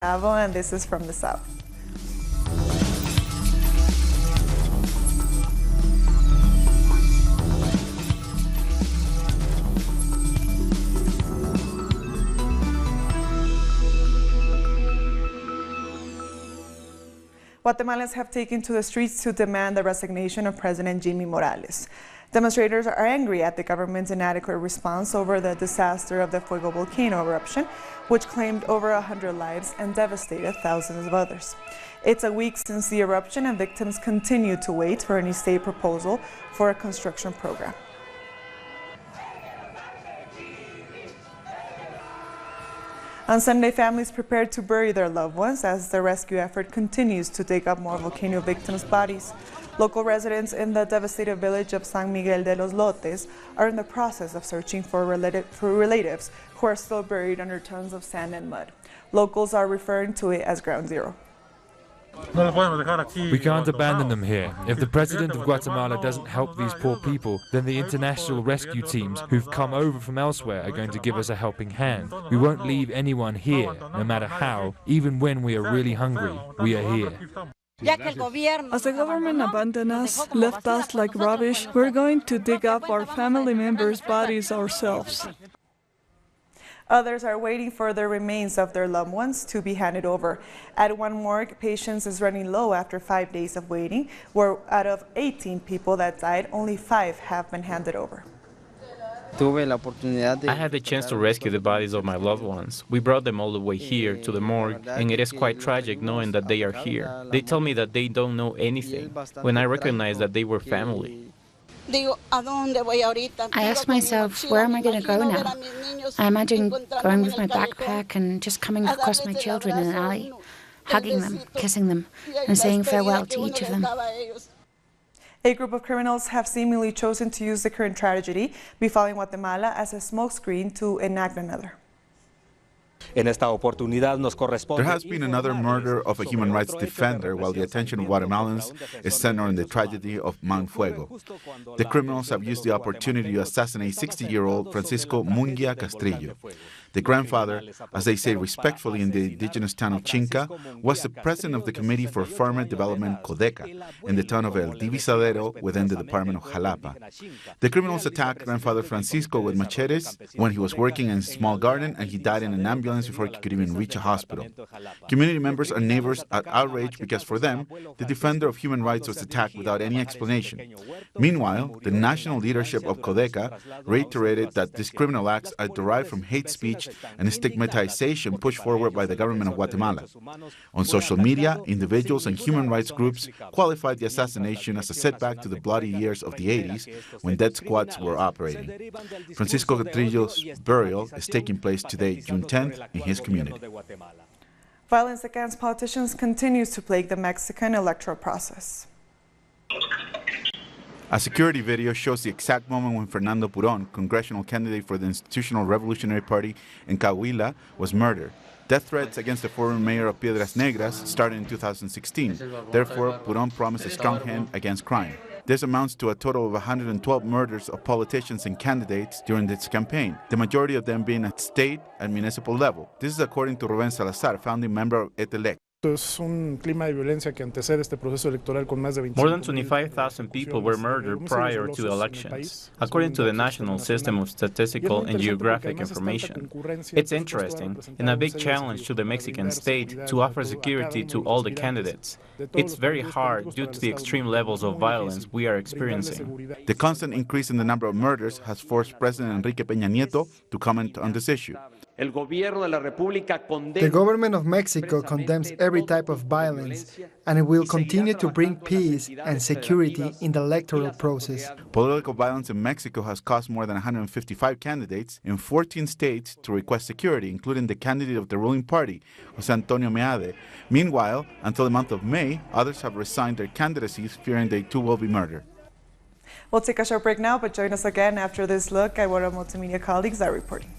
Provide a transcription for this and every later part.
And this is from the south. Guatemalans have taken to the streets to demand the resignation of President Jimmy Morales. Demonstrators are angry at the government's inadequate response over the disaster of the Fuego volcano eruption, which claimed over 100 lives and devastated thousands of others. It's a week since the eruption, and victims continue to wait for any state proposal for a construction program. On Sunday, families prepared to bury their loved ones as the rescue effort continues to dig up more volcano victims' bodies. Local residents in the devastated village of San Miguel de los Lotes are in the process of searching for relatives who are still buried under tons of sand and mud. Locals are referring to it as ground zero. We can't abandon them here. If the president of Guatemala doesn't help these poor people, then the international rescue teams who've come over from elsewhere are going to give us a helping hand. We won't leave anyone here, no matter how, even when we are really hungry. We are here. As the government abandoned us, left us like rubbish, we're going to dig up our family members' bodies ourselves. Others are waiting for the remains of their loved ones to be handed over. At one morgue, patience is running low after 5 days of waiting, where out of 18 people that died, only 5 have been handed over. I had the chance to rescue the bodies of my loved ones. We brought them all the way here to the morgue, and it is quite tragic knowing that they are here. They tell me that they don't know anything, when I recognize that they were family. I ask myself, where am I going to go now? I imagine going with my backpack and just coming across my children in an alley, hugging them, kissing them, and saying farewell to each of them. A group of criminals have seemingly chosen to use the current tragedy befalling Guatemala as a smokescreen to enact another. There has been another murder of a human rights defender, while the attention of Guatemalans is centered on the tragedy of Mount Fuego. The criminals have used the opportunity to assassinate 60-year-old Francisco Munguia Castrillo. The grandfather, as they say respectfully in the indigenous town of Chinca, was the president of the Committee for Farmer Development Codeca in the town of El Divisadero within the department of Jalapa. The criminals attacked grandfather Francisco with machetes when he was working in a small garden, and he died in an ambulance before he could even reach a hospital. Community members and neighbors are outraged because for them, the defender of human rights was attacked without any explanation. Meanwhile, the national leadership of Codeca reiterated that these criminal acts are derived from hate speech and stigmatization pushed forward by the government of Guatemala. On social media, individuals and human rights groups qualified the assassination as a setback to the bloody years of the 80s when death squads were operating. Francisco Castrillo's burial is taking place today, June 10th, in his community. Violence against politicians continues to plague the Mexican electoral process. A security video shows the exact moment when Fernando Puron, congressional candidate for the Institutional Revolutionary Party in Coahuila, was murdered. Death threats against the former mayor of Piedras Negras started in 2016. Therefore, Puron promised a strong hand against crime. This amounts to a total of 112 murders of politicians and candidates during this campaign, the majority of them being at state and municipal level. This is according to Rubén Salazar, founding member of ETELEC. More than 25,000 people were murdered prior to the elections, according to the National System of Statistical and Geographic Information. It's interesting and a big challenge to the Mexican state to offer security to all the candidates. It's very hard due to the extreme levels of violence we are experiencing. The constant increase in the number of murders has forced President Enrique Peña Nieto to comment on this issue. The government of Mexico condemns every type of violence, and it will continue to bring peace and security in the electoral process. Political violence in Mexico has caused more than 155 candidates in 14 states to request security, including the candidate of the ruling party, José Antonio Meade. Meanwhile, until the month of May, others have resigned their candidacies, fearing they too will be murdered. We'll take a short break now, but join us again after this look at what our multimedia colleagues are reporting.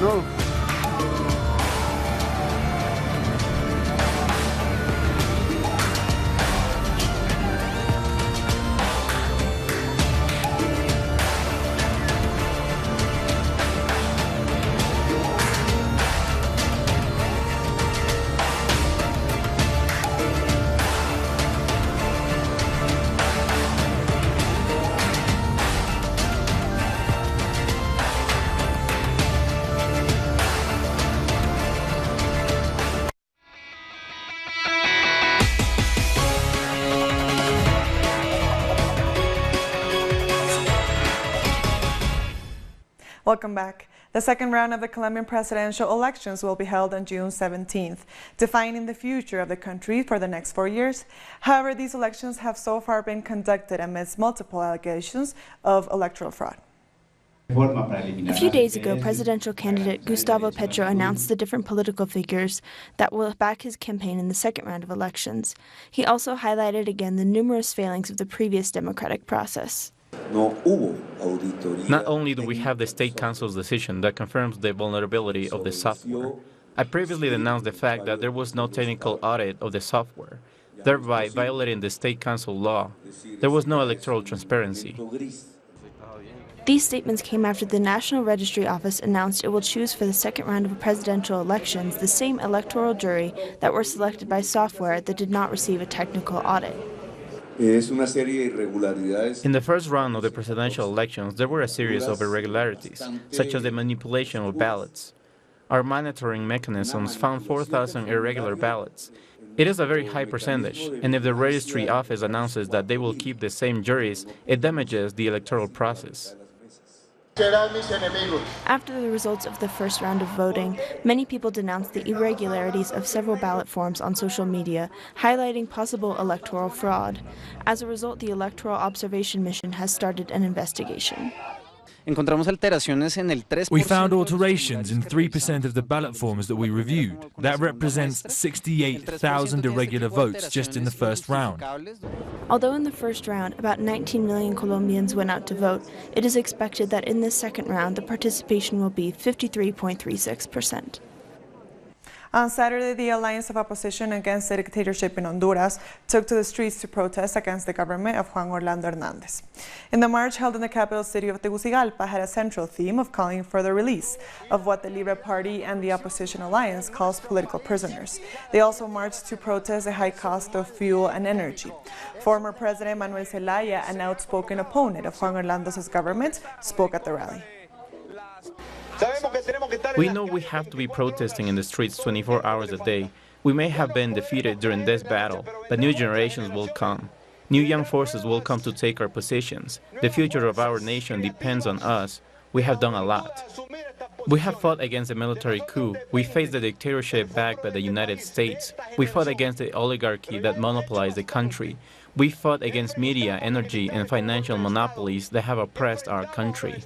go. Welcome back. The second round of the Colombian presidential elections will be held on June 17th, defining the future of the country for the next 4 years. However, these elections have so far been conducted amidst multiple allegations of electoral fraud. A few days ago, presidential candidate Gustavo Petro announced the different political figures that will back his campaign in the second round of elections. He also highlighted again the numerous failings of the previous democratic process. Not only do we have the State Council's decision that confirms the vulnerability of the software, I previously denounced the fact that there was no technical audit of the software, thereby violating the State Council law. There was no electoral transparency. These statements came after the National Registry Office announced it will choose for the second round of presidential elections the same electoral jury that were selected by software that did not receive a technical audit. In the first round of the presidential elections, there were a series of irregularities, such as the manipulation of ballots. Our monitoring mechanisms found 4,000 irregular ballots. It is a very high percentage, and if the registry office announces that they will keep the same juries, it damages the electoral process. After the results of the first round of voting, many people denounced the irregularities of several ballot forms on social media, highlighting possible electoral fraud. As a result, the Electoral Observation Mission has started an investigation. We found alterations in 3% of the ballot forms that we reviewed. That represents 68,000 irregular votes just in the first round. Although in the first round, about 19 million Colombians went out to vote, it is expected that in this second round, the participation will be 53.36%. On Saturday, the Alliance of Opposition Against the Dictatorship in Honduras took to the streets to protest against the government of Juan Orlando Hernández. In the march held in the capital city of Tegucigalpa had a central theme of calling for the release of what the Libre Party and the Opposition Alliance calls political prisoners. They also marched to protest the high cost of fuel and energy. Former President Manuel Zelaya, an outspoken opponent of Juan Orlando's government, spoke at the rally. We know we have to be protesting in the streets 24 hours a day. We may have been defeated during this battle, but new generations will come. New young forces will come to take our positions. The future of our nation depends on us. We have done a lot. We have fought against a military coup. We faced the dictatorship backed by the United States. We fought against the oligarchy that monopolized the country. We fought against media, energy, and financial monopolies that have oppressed our country.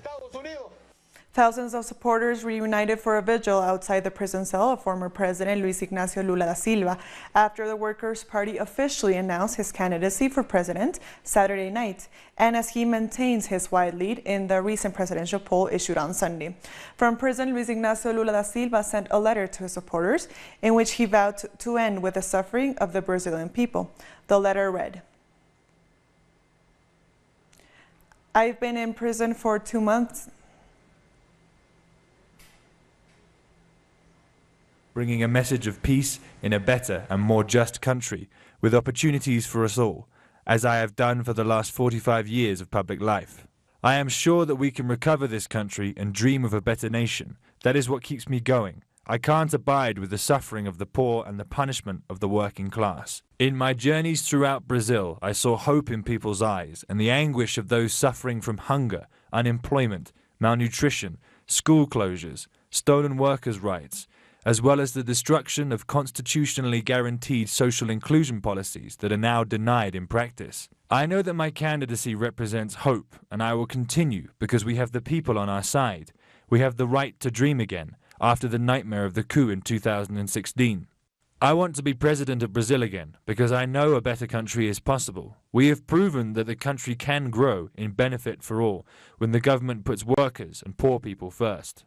Thousands of supporters reunited for a vigil outside the prison cell of former President Luis Ignacio Lula da Silva after the Workers' Party officially announced his candidacy for president Saturday night, and as he maintains his wide lead in the recent presidential poll issued on Sunday. From prison, Luis Ignacio Lula da Silva sent a letter to his supporters in which he vowed to end with the suffering of the Brazilian people. The letter read, "I've been in prison for 2 months. Bringing a message of peace in a better and more just country, with opportunities for us all, as I have done for the last 45 years of public life. I am sure that we can recover this country and dream of a better nation. That is what keeps me going. I can't abide with the suffering of the poor and the punishment of the working class. In my journeys throughout Brazil, I saw hope in people's eyes and the anguish of those suffering from hunger, unemployment, malnutrition, school closures, stolen workers' rights, as well as the destruction of constitutionally guaranteed social inclusion policies that are now denied in practice. I know that my candidacy represents hope, and I will continue because we have the people on our side. We have the right to dream again after the nightmare of the coup in 2016. I want to be president of Brazil again because I know a better country is possible. We have proven that the country can grow in benefit for all when the government puts workers and poor people first."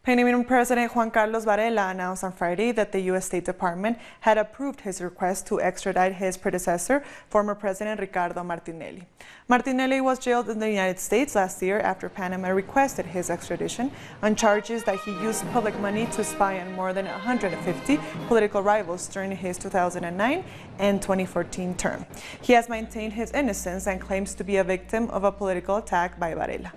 Panamanian President Juan Carlos Varela announced on Friday that the U.S. State Department had approved his request to extradite his predecessor, former President Ricardo Martinelli. Martinelli was jailed in the United States last year after Panama requested his extradition on charges that he used public money to spy on more than 150 political rivals during his 2009 and 2014 term. He has maintained his innocence and claims to be a victim of a political attack by Varela.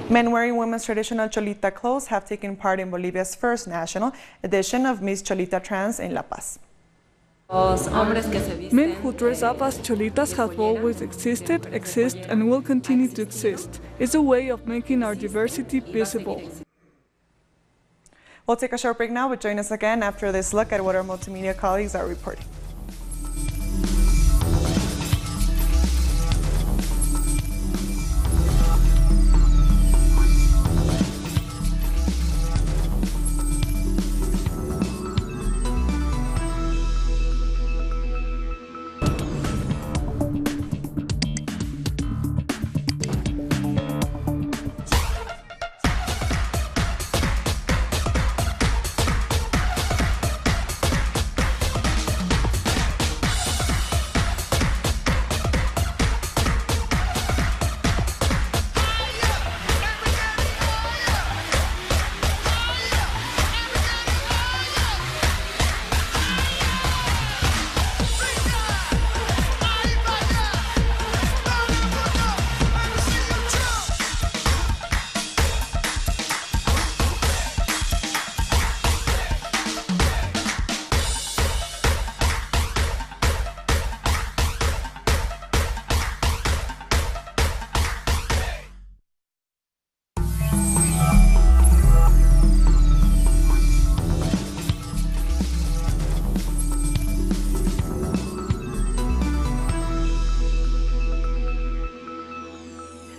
Men wearing women's traditional cholita clothes have taken part in Bolivia's first national edition of Miss Cholita Trans in La Paz. Men who dress up as cholitas have always existed, exist, and will continue to exist. It's a way of making our diversity visible. We'll take a short break now, but join us again after this look at what our multimedia colleagues are reporting.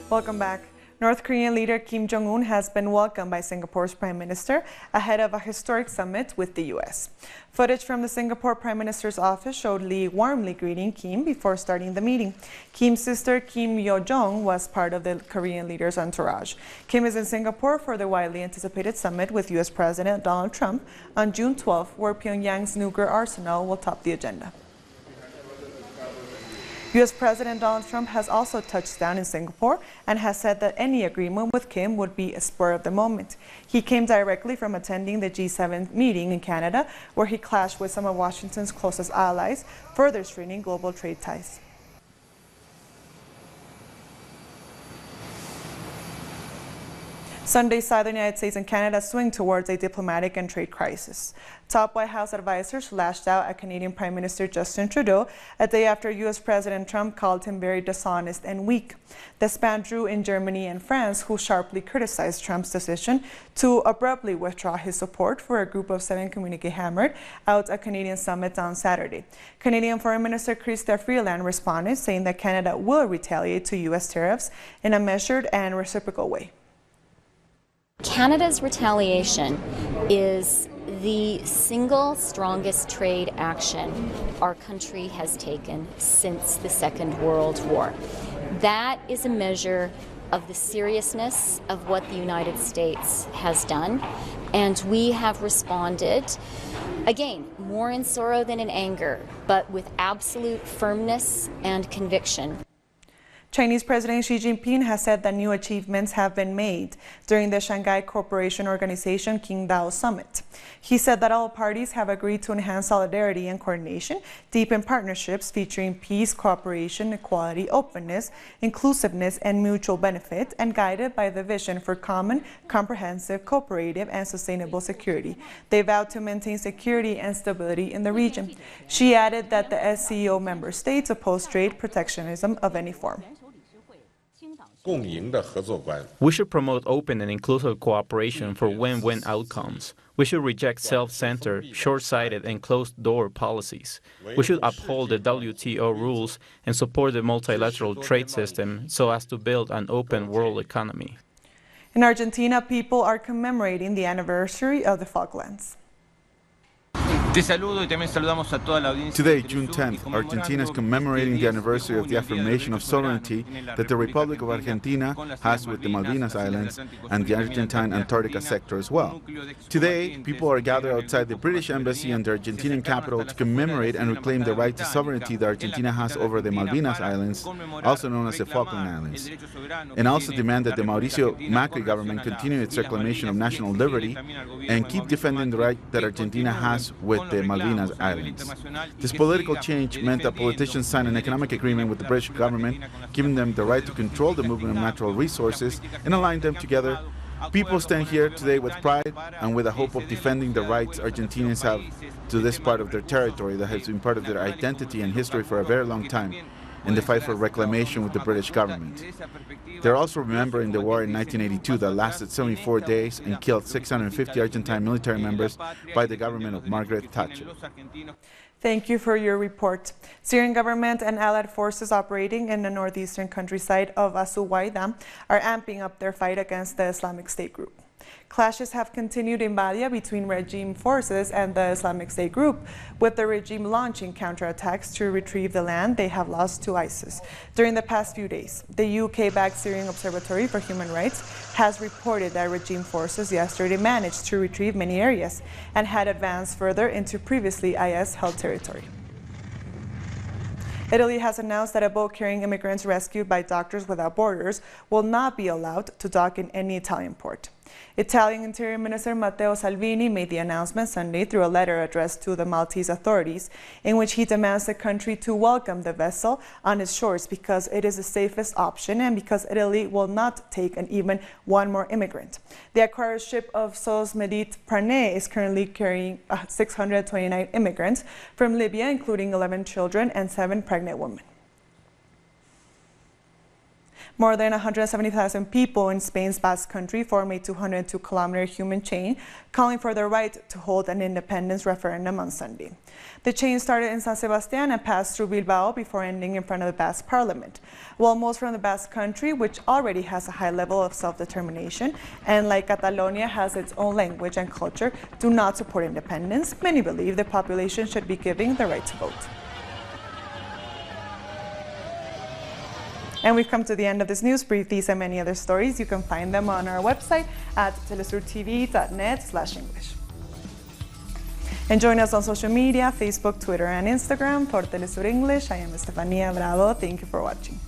Welcome back. North Korean leader Kim Jong-un has been welcomed by Singapore's Prime Minister ahead of a historic summit with the U.S. Footage from the Singapore Prime Minister's office showed Lee warmly greeting Kim before starting the meeting. Kim's sister Kim Yo-jong was part of the Korean leader's entourage. Kim is in Singapore for the widely anticipated summit with U.S. President Donald Trump on June 12, where Pyongyang's nuclear arsenal will top the agenda. U.S. President Donald Trump has also touched down in Singapore and has said that any agreement with Kim would be a spur of the moment. He came directly from attending the G7 meeting in Canada, where he clashed with some of Washington's closest allies, further straining global trade ties. Sunday saw the United States and Canada swing towards a diplomatic and trade crisis. Top White House advisors lashed out at Canadian Prime Minister Justin Trudeau a day after U.S. President Trump called him very dishonest and weak. The spat drew in Germany and France, who sharply criticized Trump's decision to abruptly withdraw his support for a Group of 7 communique hammered out a Canadian summit on Saturday. Canadian Foreign Minister Chrystia Freeland responded, saying that Canada will retaliate to U.S. tariffs in a measured and reciprocal way. Canada's retaliation is the single strongest trade action our country has taken since the Second World War. That is a measure of the seriousness of what the United States has done, and we have responded, again, more in sorrow than in anger, but with absolute firmness and conviction. Chinese President Xi Jinping has said that new achievements have been made during the Shanghai Cooperation Organization Qingdao Summit. He said that all parties have agreed to enhance solidarity and coordination, deepen partnerships featuring peace, cooperation, equality, openness, inclusiveness, and mutual benefit, and guided by the vision for common, comprehensive, cooperative, and sustainable security. They vowed to maintain security and stability in the region. Xi added that the SCO member states oppose trade protectionism of any form. We should promote open and inclusive cooperation for win-win outcomes. We should reject self-centered, short-sighted, and closed-door policies. We should uphold the WTO rules and support the multilateral trade system so as to build an open world economy. In Argentina, people are commemorating the anniversary of the Falklands. Today, June 10th, Argentina is commemorating the anniversary of the affirmation of sovereignty that the Republic of Argentina has with the Malvinas Islands and the Argentine Antarctica sector as well. Today, people are gathered outside the British Embassy and the Argentinian capital to commemorate and reclaim the right to sovereignty that Argentina has over the Malvinas Islands, also known as the Falkland Islands, and also demand that the Mauricio Macri government continue its reclamation of national liberty and keep defending the right that Argentina has with the Malvinas Islands. This political change meant that politicians signed an economic agreement with the British government, giving them the right to control the movement of natural resources and align them together. People stand here today with pride and with a hope of defending the rights Argentinians have to this part of their territory that has been part of their identity and history for a very long time, in the fight for reclamation with the British government. They're also remembering the war in 1982 that lasted 74 days and killed 650 Argentine military members by the government of Margaret Thatcher. Thank you for your report. Syrian government and allied forces operating in the northeastern countryside of As-Suwaida are amping up their fight against the Islamic State group. Clashes have continued in Badia between regime forces and the Islamic State group, with the regime launching counterattacks to retrieve the land they have lost to ISIS. During the past few days, the UK-backed Syrian Observatory for Human Rights has reported that regime forces yesterday managed to retrieve many areas and had advanced further into previously IS-held territory. Italy has announced that a boat carrying immigrants rescued by Doctors Without Borders will not be allowed to dock in any Italian port. Italian Interior Minister Matteo Salvini made the announcement Sunday through a letter addressed to the Maltese authorities, in which he demands the country to welcome the vessel on its shores because it is the safest option and because Italy will not take even one more immigrant. The acquired ship of SOS Medit Prane is currently carrying 629 immigrants from Libya, including 11 children and 7 pregnant women. More than 170,000 people in Spain's Basque Country form a 202-kilometer human chain, calling for their right to hold an independence referendum on Sunday. The chain started in San Sebastián and passed through Bilbao before ending in front of the Basque Parliament. While most from the Basque Country, which already has a high level of self-determination, and like Catalonia has its own language and culture, do not support independence, many believe the population should be given the right to vote. And we've come to the end of this news brief. These and many other stories, you can find them on our website at telesurtv.net/English. And join us on social media, Facebook, Twitter, and Instagram for Telesur English. I am Estefania Bravo. Thank you for watching.